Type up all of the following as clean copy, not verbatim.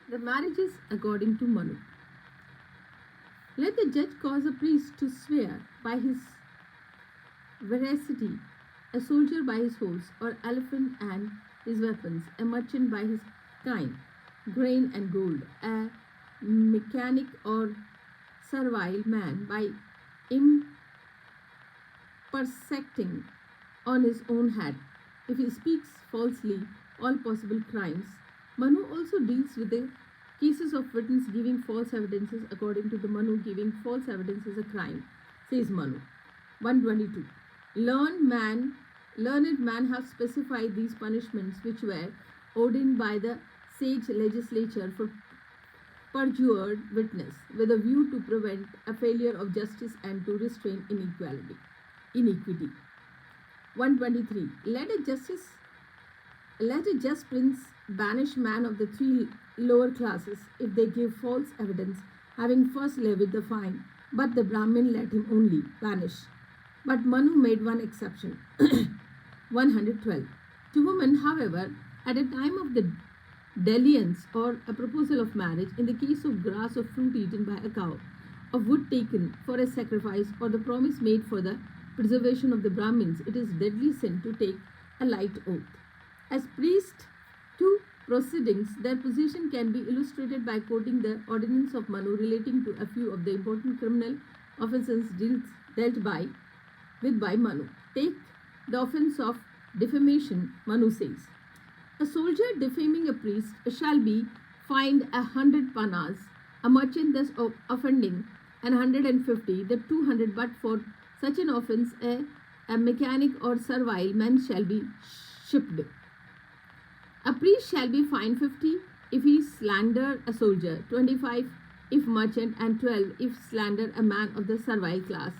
The marriages according to Manu. Let the judge cause a priest to swear by his veracity, a soldier by his horse or elephant and his weapons, a merchant by his kine, grain and gold, a mechanic or servile man by impersecting on his own head. If he speaks falsely, all possible crimes. Manu also deals with the cases of witness giving false evidences. According to the Manu, giving false evidence is a crime, says Manu. 122. Learned man have specified these punishments which were ordained by the sage legislature for perjured witness with a view to prevent a failure of justice and to restrain iniquity. 123. Let a just prince banish man of the three lower classes if they give false evidence, having first levied the fine, but the Brahmin let him only banish. But Manu made one exception. 112. To women, however, at a time of the dalliance or a proposal of marriage, in the case of grass or fruit eaten by a cow, of wood taken for a sacrifice, or the promise made for the preservation of the Brahmins, it is deadly sin to take a light oath. As priests to proceedings, their position can be illustrated by quoting the ordinance of Manu relating to a few of the important criminal offences dealt with by Manu. Take the offence of defamation, Manu says. A soldier defaming a priest shall be fined 100 panas, a merchant thus offending 150, the 200, but for such an offence a mechanic or servile man shall be shipped. A priest shall be fined 50 if he slander a soldier, 25 if merchant, and 12 if slander a man of the servile class.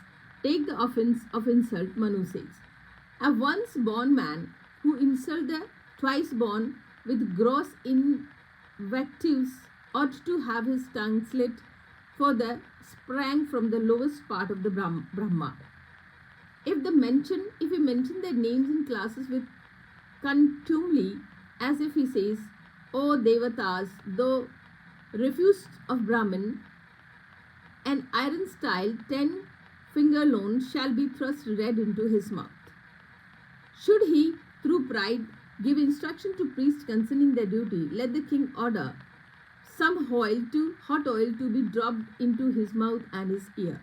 Take the offence of insult, Manu says. A once born man who insult the twice born with gross invectives ought to have his tongue slit, for the sprang from the lowest part of the Brahma. If he mention their names in classes with contumely, as if he says, O Devatas, though refused of Brahmin, an iron style 10-finger loan shall be thrust red into his mouth. Should he, through pride, give instruction to priests concerning their duty, let the king order some hot oil to be dropped into his mouth and his ear.